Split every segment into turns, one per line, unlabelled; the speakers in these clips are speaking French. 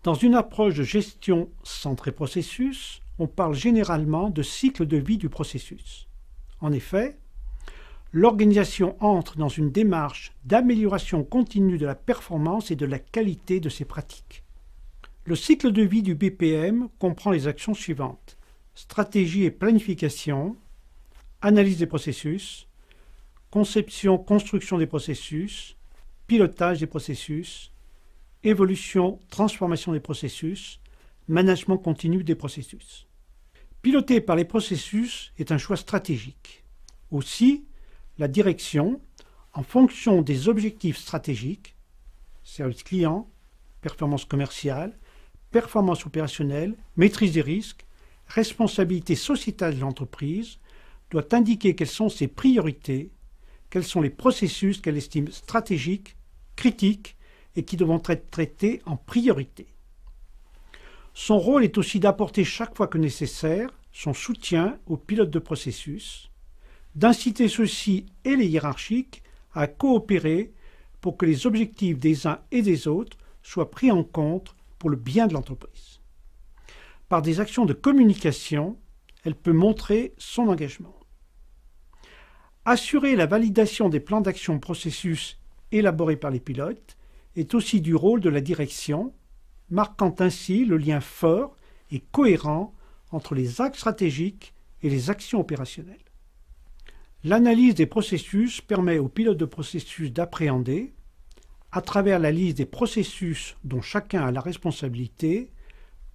Dans une approche de gestion centrée processus, on parle généralement de cycle de vie du processus. En effet, l'organisation entre dans une démarche d'amélioration continue de la performance et de la qualité de ses pratiques. Le cycle de vie du BPM comprend les actions suivantes: stratégie et planification, analyse des processus, conception, construction des processus, pilotage des processus, évolution, transformation des processus, management continu des processus. Piloter par les processus est un choix stratégique. Aussi, la direction, en fonction des objectifs stratégiques, service client, performance commerciale, performance opérationnelle, maîtrise des risques, responsabilité sociétale de l'entreprise, doit indiquer quelles sont ses priorités, quels sont les processus qu'elle estime stratégiques, critiques et qui devront être traités en priorité. Son rôle est aussi d'apporter chaque fois que nécessaire son soutien aux pilotes de processus, d'inciter ceux-ci et les hiérarchiques à coopérer pour que les objectifs des uns et des autres soient pris en compte pour le bien de l'entreprise. Par des actions de communication, elle peut montrer son engagement. Assurer la validation des plans d'action processus élaborés par les pilotes est aussi du rôle de la direction, marquant ainsi le lien fort et cohérent entre les axes stratégiques et les actions opérationnelles. L'analyse des processus permet aux pilotes de processus d'appréhender, à travers la liste des processus dont chacun a la responsabilité,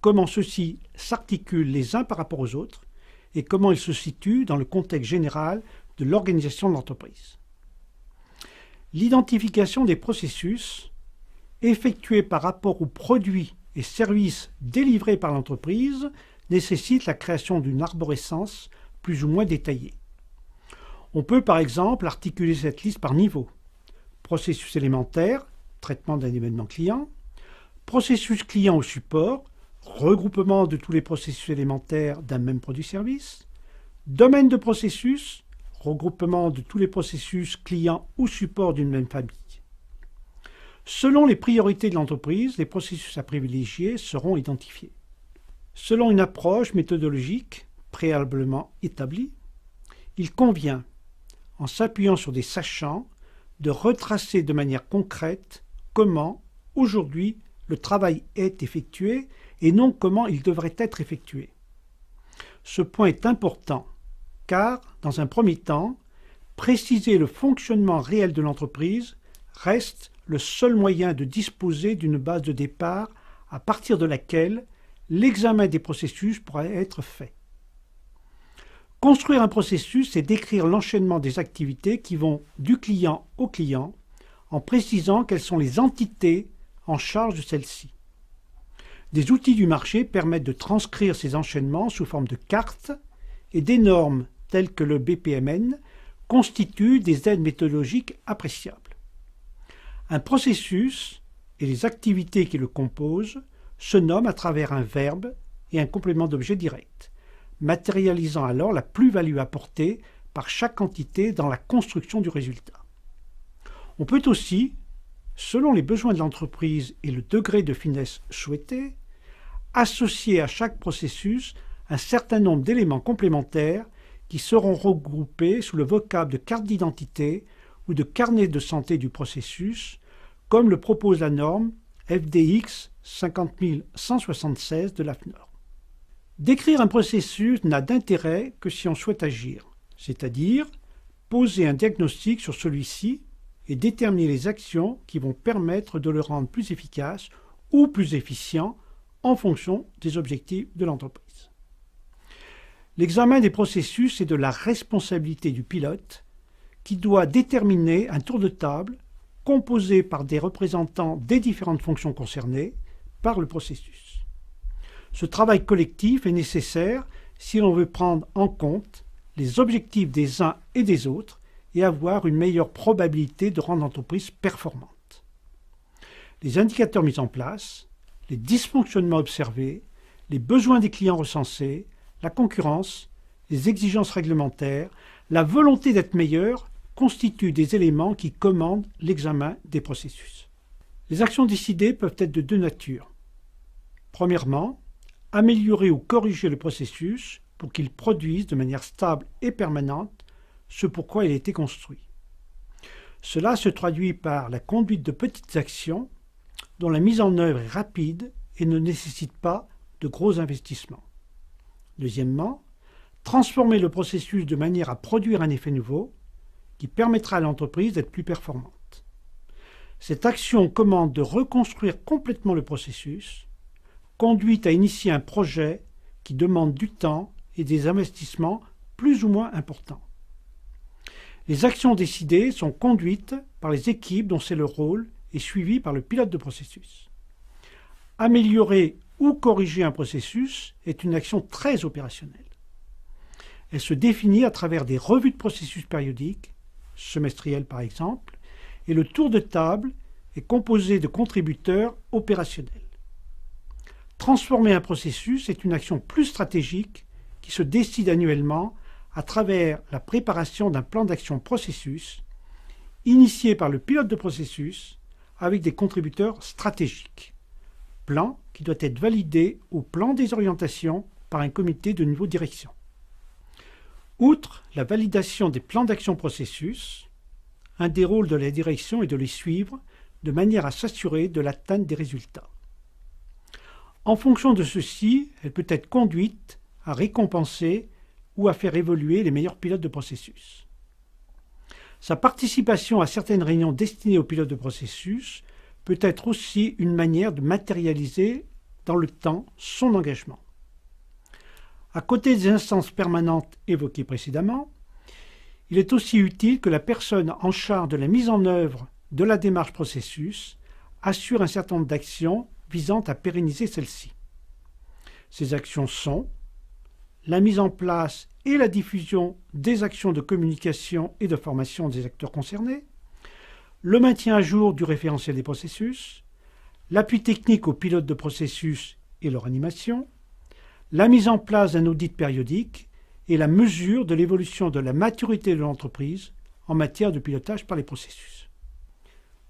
comment ceux-ci s'articulent les uns par rapport aux autres et comment ils se situent dans le contexte général de l'organisation de l'entreprise. L'identification des processus effectués par rapport aux produits et services délivrés par l'entreprise nécessite la création d'une arborescence plus ou moins détaillée. On peut par exemple articuler cette liste par niveau: processus élémentaire, traitement d'un événement client; processus client au support, regroupement de tous les processus élémentaires d'un même produit-service; domaine de processus, regroupement de tous les processus client ou support d'une même famille. Selon les priorités de l'entreprise, les processus à privilégier seront identifiés. Selon une approche méthodologique préalablement établie, il convient, en s'appuyant sur des sachants, de retracer de manière concrète comment, aujourd'hui, le travail est effectué et non comment il devrait être effectué. Ce point est important car, dans un premier temps, préciser le fonctionnement réel de l'entreprise reste le seul moyen de disposer d'une base de départ à partir de laquelle l'examen des processus pourra être fait. Construire un processus, c'est décrire l'enchaînement des activités qui vont du client au client, en précisant quelles sont les entités en charge de celles-ci. Des outils du marché permettent de transcrire ces enchaînements sous forme de cartes et des normes telles que le BPMN constituent des aides méthodologiques appréciables. Un processus et les activités qui le composent se nomment à travers un verbe et un complément d'objet direct, matérialisant alors la plus-value apportée par chaque entité dans la construction du résultat. On peut aussi, selon les besoins de l'entreprise et le degré de finesse souhaité, associer à chaque processus un certain nombre d'éléments complémentaires qui seront regroupés sous le vocable de carte d'identité ou de carnet de santé du processus, comme le propose la norme FDX 50176 de l'AFNOR. Décrire un processus n'a d'intérêt que si on souhaite agir, c'est-à-dire poser un diagnostic sur celui-ci et déterminer les actions qui vont permettre de le rendre plus efficace ou plus efficient en fonction des objectifs de l'entreprise. L'examen des processus est de la responsabilité du pilote qui doit déterminer un tour de table composé par des représentants des différentes fonctions concernées par le processus. Ce travail collectif est nécessaire si l'on veut prendre en compte les objectifs des uns et des autres et avoir une meilleure probabilité de rendre l'entreprise performante. Les indicateurs mis en place, les dysfonctionnements observés, les besoins des clients recensés, la concurrence, les exigences réglementaires, la volonté d'être meilleur constituent des éléments qui commandent l'examen des processus. Les actions décidées peuvent être de deux natures. Premièrement, améliorer ou corriger le processus pour qu'il produise de manière stable et permanente ce pourquoi il a été construit. Cela se traduit par la conduite de petites actions dont la mise en œuvre est rapide et ne nécessite pas de gros investissements. Deuxièmement, transformer le processus de manière à produire un effet nouveau qui permettra à l'entreprise d'être plus performante. Cette action commande de reconstruire complètement le processus, conduit à initier un projet qui demande du temps et des investissements plus ou moins importants. Les actions décidées sont conduites par les équipes dont c'est le rôle et suivies par le pilote de processus. Améliorer ou corriger un processus est une action très opérationnelle. Elle se définit à travers des revues de processus périodiques, semestrielles par exemple, et le tour de table est composé de contributeurs opérationnels. Transformer un processus est une action plus stratégique qui se décide annuellement à travers la préparation d'un plan d'action processus initié par le pilote de processus avec des contributeurs stratégiques. Plan qui doit être validé au plan des orientations par un comité de niveau direction. Outre la validation des plans d'action processus, un des rôles de la direction est de les suivre de manière à s'assurer de l'atteinte des résultats. En fonction de ceci, elle peut être conduite à récompenser ou à faire évoluer les meilleurs pilotes de processus. Sa participation à certaines réunions destinées aux pilotes de processus peut être aussi une manière de matérialiser dans le temps son engagement. À côté des instances permanentes évoquées précédemment, il est aussi utile que la personne en charge de la mise en œuvre de la démarche processus assure un certain nombre d'actions visant à pérenniser celle-ci. Ces actions sont la mise en place et la diffusion des actions de communication et de formation des acteurs concernés, le maintien à jour du référentiel des processus, l'appui technique aux pilotes de processus et leur animation, la mise en place d'un audit périodique et la mesure de l'évolution de la maturité de l'entreprise en matière de pilotage par les processus.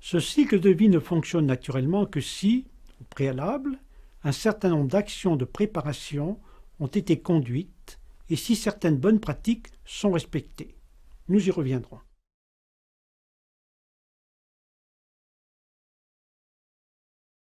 Ce cycle de vie ne fonctionne naturellement que si, au préalable, un certain nombre d'actions de préparation ont été conduites et si certaines bonnes pratiques sont respectées. Nous y reviendrons.